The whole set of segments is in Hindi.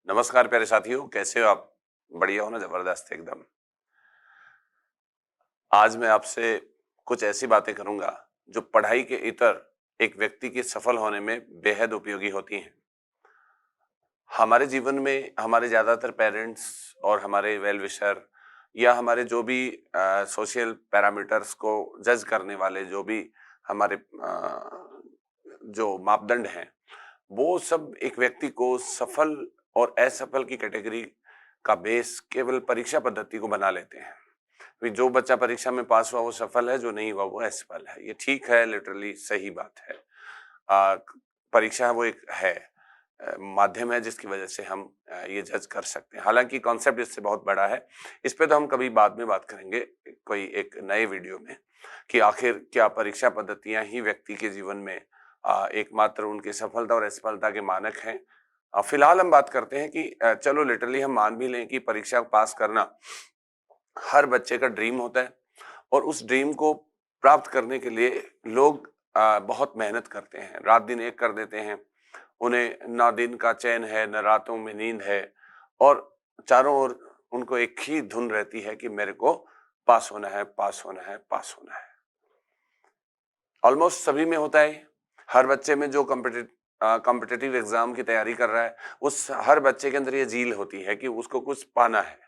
नमस्कार प्यारे साथियों, कैसे हो आप? बढ़िया हो ना? जबरदस्त एकदम। आज मैं आपसे कुछ ऐसी बातें करूंगा जो पढ़ाई के इतर एक व्यक्ति के सफल होने में बेहद उपयोगी होती हैं। हमारे जीवन में हमारे ज्यादातर पेरेंट्स और हमारे वेल विशर या हमारे जो भी सोशल पैरामीटर्स को जज करने वाले जो भी हमारे जो मापदंड हैं, वो सब एक व्यक्ति को सफल और असफल की कैटेगरी का बेस केवल परीक्षा पद्धति को बना लेते हैं। कि जो बच्चा परीक्षा में पास हुआ वो सफल है, जो नहीं हुआ वो असफल है। ये ठीक है, लिटरली सही बात है। आ, परीक्षा वो एक है, माध्यम है जिसकी वजह से हम ये जज कर सकते हैं। हालांकि कॉन्सेप्ट इससे बहुत बड़ा है। इस पे तो हम कभी बाद में बात करेंगे कोई एक नए वीडियो में, कि आखिर क्या परीक्षा पद्धतियां ही व्यक्ति के जीवन में एकमात्र उनकी सफलता और असफलता के मानक हैं। फिलहाल हम बात करते हैं कि चलो लिटरली हम मान भी लें कि परीक्षा पास करना हर बच्चे का ड्रीम होता है और उस ड्रीम को प्राप्त करने के लिए लोग बहुत मेहनत करते हैं, रात दिन एक कर देते हैं। उन्हें ना दिन का चैन है, न रातों में नींद है, और चारों ओर उनको एक ही धुन रहती है कि मेरे को पास होना है, पास होना है, पास होना है। ऑलमोस्ट सभी में होता है। हर बच्चे में जो कॉम्पिटिटिव एग्जाम की तैयारी कर रहा है, उस हर बच्चे के अंदर ये जील होती है कि उसको कुछ पाना है।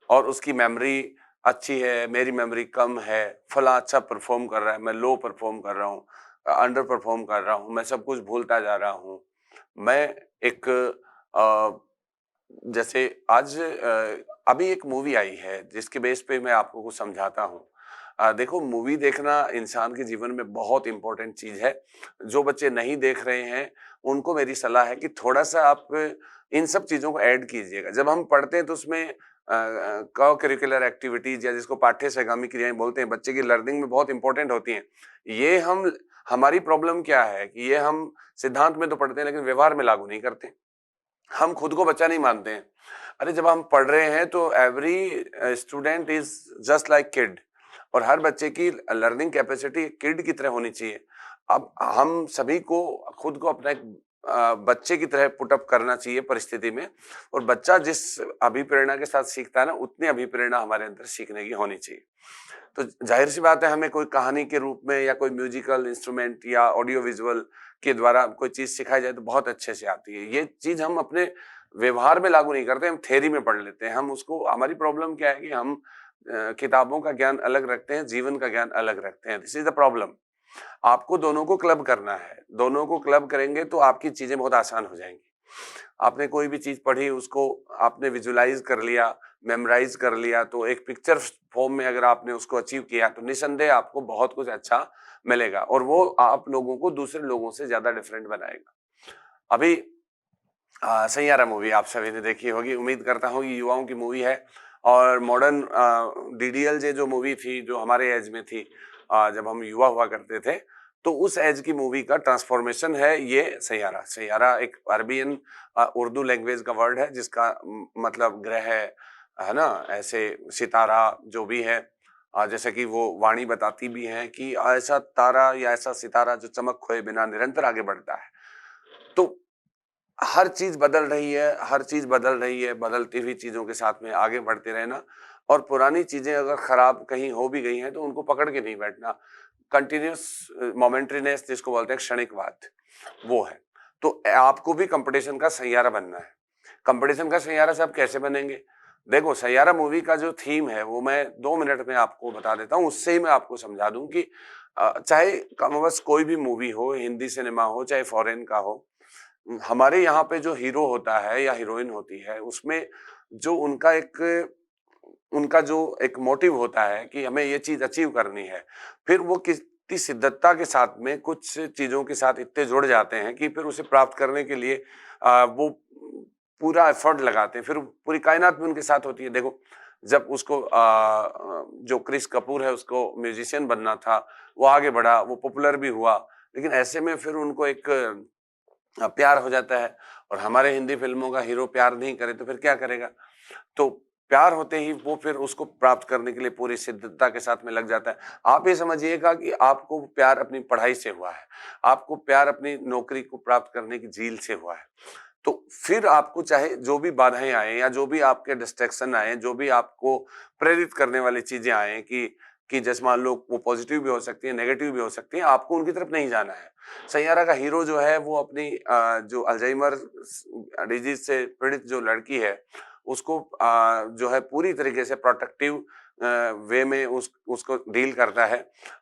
और उसकी मेमोरी अच्छी है, मेरी मेमोरी कम है, फला अच्छा परफॉर्म कर रहा है, मैं लो परफॉर्म कर रहा हूँ, अंडर परफॉर्म कर रहा हूँ, मैं सब कुछ भूलता जा रहा हूँ। मैं एक जैसे आज अभी एक मूवी आई है जिसके बेस पे मैं आपको कुछ समझाता हूँ। देखो, मूवी देखना इंसान के जीवन में बहुत इंपॉर्टेंट चीज है। जो बच्चे नहीं देख रहे हैं उनको मेरी सलाह है कि थोड़ा सा आप इन सब चीजों को ऐड कीजिएगा। जब हम पढ़ते हैं तो उसमें को करिकुलर एक्टिविटीज या जिसको पाठ्य सहगामी क्रियाएं बोलते हैं, बच्चे की लर्निंग में बहुत इंपॉर्टेंट होती हैं। ये हम हमारी प्रॉब्लम क्या है कि ये हम सिद्धांत में तो पढ़ते हैं लेकिन व्यवहार में लागू नहीं करते। हम खुद को बच्चा नहीं मानते हैं। अरे जब हम पढ़ रहे हैं तो every student is just like kid, और हर बच्चे की लर्निंग कैपेसिटी किड की तरह होनी चाहिए। अब हम सभी को खुद को अपना एक बच्चे की तरह पुटअप करना चाहिए परिस्थिति में, और बच्चा जिस अभिप्रेरणा के साथ सीखता है ना, उतनी अभिप्रेरणा हमारे अंदर सीखने की होनी चाहिए। तो जाहिर सी बात है, हमें कोई कहानी के रूप में या कोई म्यूजिकल इंस्ट्रूमेंट या ऑडियो विजुअल के द्वारा कोई चीज सिखाई जाए तो बहुत अच्छे से आती है। ये चीज हम अपने व्यवहार में लागू नहीं करते, हम थ्योरी में पढ़ लेते हैं। हम उसको, हमारी प्रॉब्लम क्या है कि हम किताबों का ज्ञान अलग रखते हैं, जीवन का ज्ञान अलग रखते हैं। This is the problem. आपको दोनों को क्लब करना है। दोनों को क्लब करेंगे तो आपकी चीजें बहुत आसान हो जाएंगी। आपने कोई भी चीज पढ़ी, उसको आपने विजुलाइज कर लिया, मेमोराइज कर लिया, तो एक पिक्चर फॉर्म में अगर आपने उसको अचीव किया तो निसंदेह आपको बहुत कुछ अच्छा मिलेगा, और वो आप लोगों को दूसरे लोगों से ज्यादा डिफरेंट बनाएगा। अभी सैयारा मूवी आप सभी ने देखी होगी, उम्मीद करता हूँ कि युवाओं की मूवी है। और मॉडर्न डीडीएलजे जो मूवी थी, जो हमारे एज में थी, जब हम युवा हुआ करते थे, तो उस एज की मूवी का ट्रांसफॉर्मेशन है ये सैयारा। सैयारा एक अरबियन उर्दू लैंग्वेज का वर्ड है जिसका मतलब ग्रह है ना, ऐसे सितारा जो भी है। जैसे कि वो वाणी बताती भी है कि ऐसा तारा या ऐसा सितारा जो चमक खोए बिना निरंतर आगे बढ़ता है। तो हर चीज बदल रही है, हर चीज बदल रही है। बदलती हुई चीजों के साथ में आगे बढ़ते रहना, और पुरानी चीजें अगर खराब कहीं हो भी गई हैं तो उनको पकड़ के नहीं बैठना। कंटिन्यूस मोमेंट्रीनेस जिसको बोलते हैं, क्षणिकवाद, वो है। तो आपको भी कंपटीशन का सैयारा बनना है। कंपटीशन का सैयारा से आप कैसे बनेंगे? देखो, सैयारा मूवी का जो थीम है वो मैं 2 मिनट में आपको बता देता हूँ, उससे ही मैं आपको समझा दूं कि चाहे कमोबस कोई भी मूवी हो, हिंदी सिनेमा हो चाहे फॉरेन का हो, हमारे यहाँ पे जो हीरो होता है या हीरोइन होती है, उसमें जो उनका जो एक मोटिव होता है कि हमें ये चीज अचीव करनी है, फिर वो कितनी शिद्दतता के साथ में कुछ चीजों के साथ इतने जुड़ जाते हैं कि फिर उसे प्राप्त करने के लिए वो पूरा एफर्ट लगाते हैं। फिर पूरी कायनात भी उनके साथ होती है। देखो, जब उसको जो क्रिस कपूर है, उसको म्यूजिशियन बनना था, वो आगे बढ़ा, वो पॉपुलर भी हुआ, लेकिन ऐसे में फिर उनको एक प्यार हो जाता है। और हमारे हिंदी फिल्मों का हीरो प्यार नहीं करे तो फिर क्या करेगा? तो प्यार होते ही वो फिर उसको प्राप्त करने के लिए पूरी शिद्दतता के साथ में लग जाता है। आप ये समझिएगा कि आपको प्यार अपनी पढ़ाई से हुआ है, आपको प्यार अपनी नौकरी को प्राप्त करने की जील से हुआ है। तो फिर आपको चाहे जो भी बाधाएं आए या जो भी आपके डिस्ट्रैक्शन आए, जो भी आपको प्रेरित करने वाली चीजें आए कि जैसे मान लो वो पॉजिटिव भी हो सकती है, नेगेटिव भी हो सकती है, आपको उनकी तरफ नहीं जाना है। सैयारा का हीरो जो है वो अपनी जो अल्जाइमर डिजीज से पीड़ित जो लड़की है उसको जो है पूरी तरीके से प्रोटेक्टिव वे में उसको डील करता है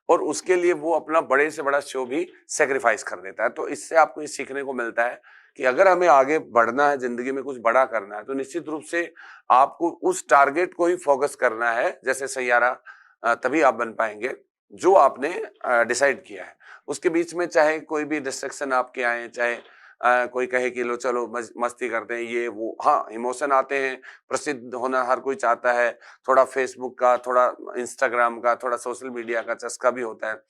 और उसके लिए वो अपना बड़े से बड़ा शो भी सेक्रीफाइस कर देता है। तो इससे आपको ये सीखने को मिलता है कि अगर हमें आगे बढ़ना है, जिंदगी में कुछ बड़ा करना है, तो निश्चित रूप से आपको उस टारगेट को ही फोकस करना है। जैसे सैयारा तभी आप बन पाएंगे जो आपने डिसाइड किया है। उसके बीच में चाहे कोई भी डिस्ट्रक्शन आपके आए, चाहे कोई कहे कि लो चलो मस्ती करते हैं, ये वो, हाँ इमोशन आते हैं, प्रसिद्ध होना हर कोई चाहता है, थोड़ा फेसबुक का, थोड़ा इंस्टाग्राम का, थोड़ा सोशल मीडिया का चस्का भी होता है।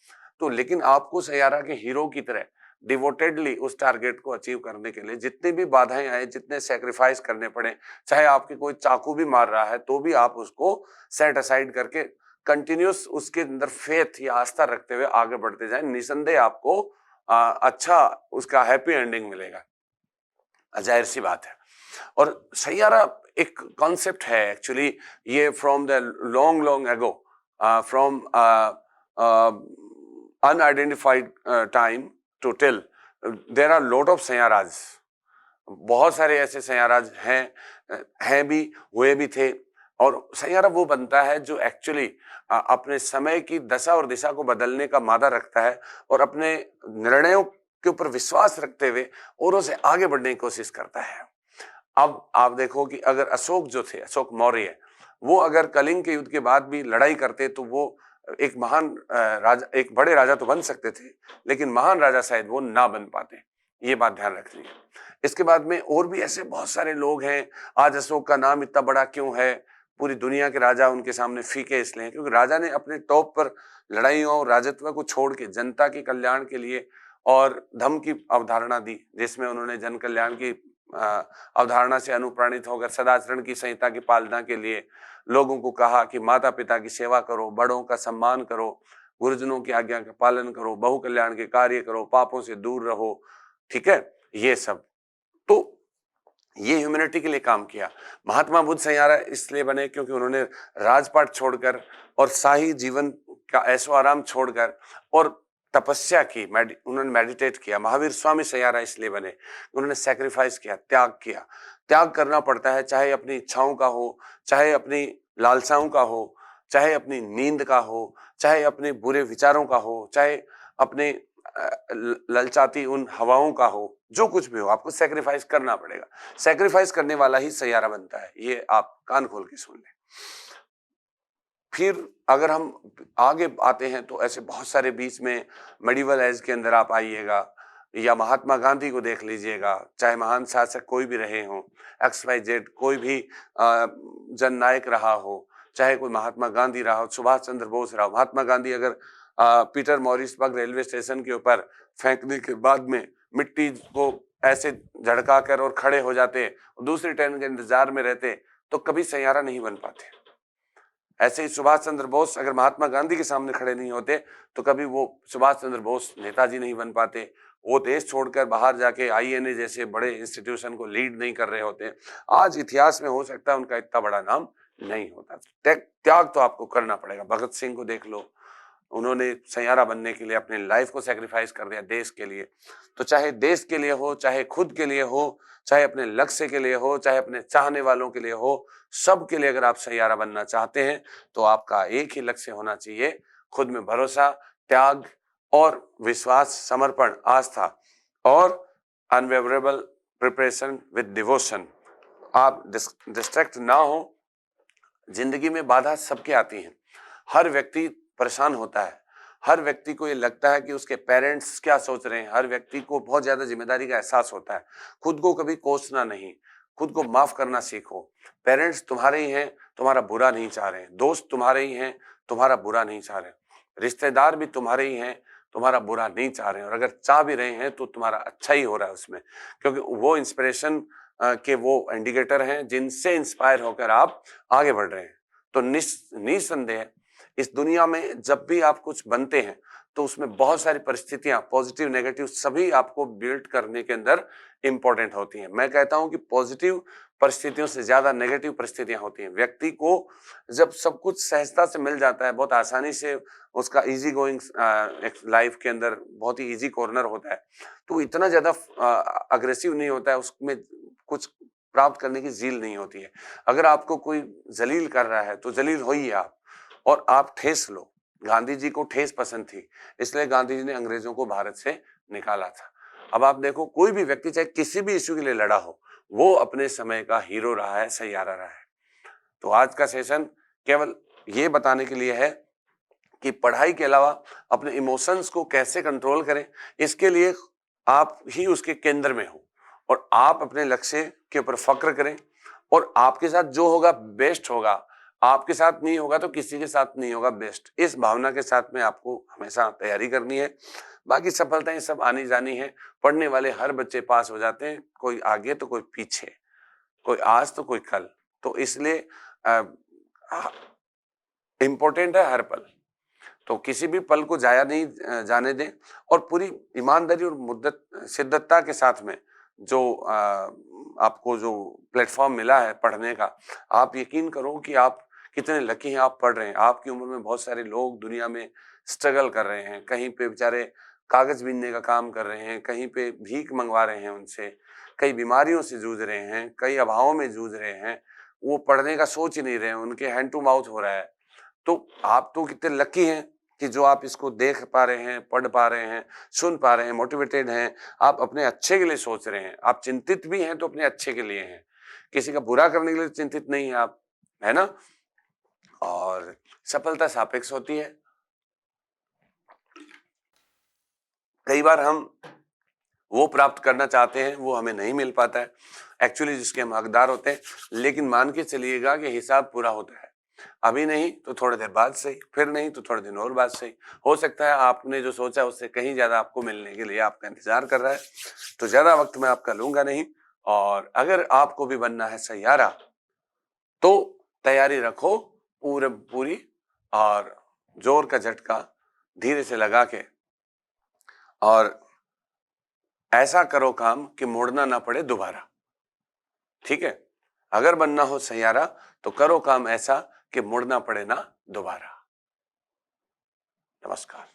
तो लेकिन आपको सैयारा के हीरो की तरह डिवोटेडली उस टारगेट को अचीव करने के लिए जितनी भी बाधाएं आए, जितने सेक्रीफाइस करने पड़े, चाहे आपके कोई चाकू भी मार रहा है तो भी आप उसको सेट असाइड करके कंटिन्यूस उसके अंदर फेथ या आस्था रखते हुए आगे बढ़ते जाएं, निसंदेह आपको अच्छा उसका हैप्पी एंडिंग मिलेगा, जाहिर सी बात है। और सैयारा एक कॉन्सेप्ट है एक्चुअली, ये from the long long ago, from unidentified time to till there are lot of सैयाराज। बहुत सारे ऐसे सैयाराज हैं भी, हुए भी थे। और सैयारा वो बनता है जो एक्चुअली अपने समय की दशा और दिशा को बदलने का मादा रखता है और अपने निर्णयों के ऊपर विश्वास रखते हुए औरों से आगे बढ़ने की कोशिश करता है। अब आप देखो कि अगर अशोक जो थे, अशोक मौर्य, वो अगर कलिंग के युद्ध के बाद भी लड़ाई करते तो वो एक महान राजा, एक बड़े राजा तो बन सकते थे, लेकिन महान राजा शायद वो ना बन पाते। ये बात ध्यान रखनी है। इसके बाद में और भी ऐसे बहुत सारे लोग हैं। आज अशोक का नाम इतना बड़ा क्यों है? पूरी दुनिया के राजा उनके सामने फीके इसलिए क्योंकि राजा ने अपने टॉप पर लड़ाइयों और राजत्व को छोड़ के जनता के कल्याण के लिए और धम्म की अवधारणा दी, जिसमें उन्होंने जन कल्याण की अवधारणा से अनुप्राणित होकर सदाचरण की संहिता की पालना के लिए लोगों को कहा कि माता पिता की सेवा करो, बड़ों का सम्मान करो, गुरुजनों की आज्ञा का पालन करो, बहु कल्याण के कार्य करो, पापों से दूर रहो। ठीक है, ये सब तो ये ह्यूमैनिटी के लिए काम किया। महात्मा बुद्ध सैयारा इसलिए बने क्योंकि उन्होंने राजपाट छोड़कर और शाही जीवन का ऐशो आराम छोड़कर और तपस्या की, उन्होंने मेडिटेट किया। महावीर स्वामी सैयारा इसलिए बने, उन्होंने सैक्रिफाइस किया, त्याग किया। त्याग करना पड़ता है, चाहे अपनी इच्छाओं का हो, चाहे अपनी लालसाओं का हो, चाहे अपनी नींद का हो, चाहे अपने बुरे विचारों का हो, चाहे अपने ललचाती उन हवाओं का हो, जो कुछ भी हो आपको सैक्रिफाइस करना पड़ेगा। सैक्रिफाइस करने वाला ही सैयारा बनता है, ये आप कान खोल के सुन लें। फिर अगर हम आगे आते हैं तो ऐसे बहुत सारे बीच में मेडिवल एज के अंदर आप आइएगा या महात्मा गांधी को देख लीजिएगा, चाहे महान शासक कोई भी रहे हो, XYZ कोई भी जननायक रहा हो, चाहे कोई महात्मा गांधी रहा हो, सुभाष चंद्र बोस रहा हो। महात्मा गांधी अगर पीटर मॉरिसबर्ग रेलवे स्टेशन के ऊपर फेंकने के बाद में मिट्टी को ऐसे झड़का कर और खड़े हो जाते, दूसरी ट्रेन के इंतजार में रहते, तो कभी सैयारा नहीं बन पाते। ऐसे ही सुभाष चंद्र बोस अगर महात्मा गांधी के सामने खड़े नहीं होते तो कभी वो सुभाष चंद्र बोस नेताजी नहीं बन पाते। वो देश छोड़कर बाहर जाके INA जैसे बड़े इंस्टीट्यूशन को लीड नहीं कर रहे होते, आज इतिहास में हो सकता है उनका इतना बड़ा नाम नहीं होता। त्याग तो आपको करना पड़ेगा। भगत सिंह को देख लो, उन्होंने सैयारा बनने के लिए अपने लाइफ को सेक्रीफाइस कर दिया देश के लिए। तो चाहे देश के लिए हो, चाहे खुद के लिए हो, चाहे अपने लक्ष्य के लिए हो, चाहे अपने चाहने वालों के लिए हो, सब के लिए अगर आप सैयारा बनना चाहते हैं तो आपका एक ही लक्ष्य होना चाहिए, खुद में भरोसा, त्याग और विश्वास, समर्पण, आस्था और अनवेवरेबल प्रिपरेशन विद डिवोशन। आप डिस्ट्रैक्ट ना हो। जिंदगी में बाधा सबके आती हैं, हर व्यक्ति परेशान होता है, हर व्यक्ति को ये लगता है कि उसके पेरेंट्स क्या सोच रहे हैं, हर व्यक्ति को बहुत ज्यादा जिम्मेदारी का एहसास होता है। खुद को कभी कोसना नहीं, खुद को माफ करना सीखो। पेरेंट्स तुम्हारे ही हैं, तुम्हारा बुरा नहीं चाह रहे हैं। दोस्त तुम्हारे ही हैं, तुम्हारा बुरा नहीं चाह रहे हैं। रिश्तेदार भी तुम्हारे ही हैं, तुम्हारा बुरा नहीं चाह रहे हैं। और अगर चाह भी रहे हैं तो तुम्हारा अच्छा ही हो रहा है उसमें, क्योंकि वो इंस्पिरेशन के वो इंडिकेटर हैं जिनसे इंस्पायर होकर आप आगे बढ़ रहे हैं। तो निसंदेह इस दुनिया में जब भी आप कुछ बनते हैं तो उसमें बहुत सारी परिस्थितियां पॉजिटिव नेगेटिव सभी आपको बिल्ड करने के अंदर इंपॉर्टेंट होती हैं। मैं कहता हूं कि पॉजिटिव परिस्थितियों से ज्यादा नेगेटिव परिस्थितियां होती हैं। व्यक्ति को जब सब कुछ सहजता से मिल जाता है, बहुत आसानी से उसका इजी गोइंग लाइफ के अंदर बहुत ही इजी कॉर्नर होता है, तो इतना ज्यादा अग्रेसिव नहीं होता है, उसमें कुछ प्राप्त करने की जील नहीं होती है। अगर आपको कोई जलील कर रहा है तो जलील होइए आप, और आप ठेस लो। गांधी जी को ठेस पसंद थी, इसलिए गांधी जी ने अंग्रेजों को भारत से निकाला था। अब आप देखो, कोई भी व्यक्ति चाहे किसी भी इश्यू के लिए लड़ा हो, वो अपने समय का हीरो रहा है, सैयारा रहा है। तो आज का सेशन केवल ये बताने के लिए है कि पढ़ाई के अलावा अपने इमोशंस को कैसे कंट्रोल करें, इसके लिए आप ही उसके केंद्र में हो और आप अपने लक्ष्य के ऊपर फक्र करें, और आपके साथ जो होगा बेस्ट होगा। आपके साथ नहीं होगा तो किसी के साथ नहीं होगा बेस्ट। इस भावना के साथ में आपको हमेशा तैयारी करनी है। बाकी सफलताएं सब आनी जानी है। पढ़ने वाले हर बच्चे पास हो जाते हैं, कोई आगे तो कोई पीछे, कोई आज तो कोई कल। तो इसलिए इम्पोर्टेंट है हर पल। तो किसी भी पल को जाया नहीं जाने दें, और पूरी ईमानदारी और मुद्दत शिद्दतता के साथ में जो आपको जो प्लेटफॉर्म मिला है पढ़ने का, आप यकीन करो कि आप कितने लकी हैं, आप पढ़ रहे हैं। आपकी उम्र में बहुत सारे लोग दुनिया में स्ट्रगल कर रहे हैं, कहीं पे बेचारे कागज बीनने का काम कर रहे हैं, कहीं पे भीख मंगवा रहे हैं उनसे, कई बीमारियों से जूझ रहे हैं, कई अभावों में जूझ रहे हैं। वो पढ़ने का सोच ही नहीं रहे हैं, उनके हैंड टू माउथ हो रहा है। तो आप तो कितने लकी हैं कि जो आप इसको देख पा रहे हैं, पढ़ पा रहे हैं, सुन पा रहे हैं, मोटिवेटेड हैं। आप अपने अच्छे के लिए सोच रहे हैं, आप चिंतित भी हैं तो अपने अच्छे के लिए हैं, किसी का बुरा करने के लिए चिंतित नहीं है आप, है ना? और सफलता सापेक्ष होती है। कई बार हम वो प्राप्त करना चाहते हैं, वो हमें नहीं मिल पाता है एक्चुअली जिसके हम हकदार होते हैं। लेकिन मान के चलिएगा कि हिसाब पूरा होता है। अभी नहीं तो थोड़ी देर बाद सही, फिर नहीं तो थोड़े दिन और बाद सही। हो सकता है आपने जो सोचा उससे कहीं ज्यादा आपको मिलने के लिए आपका इंतजार कर रहा है। तो ज्यादा वक्त मैं आपका लूंगा नहीं। और अगर आपको भी बनना है सैयारा, तो तैयारी रखो पूरे पूरी, और जोर का झटका धीरे से लगा के, और ऐसा करो काम कि मोड़ना ना पड़े दोबारा। ठीक है? अगर बनना हो सैयारा तो करो काम ऐसा कि मुड़ना पड़े ना दोबारा। नमस्कार।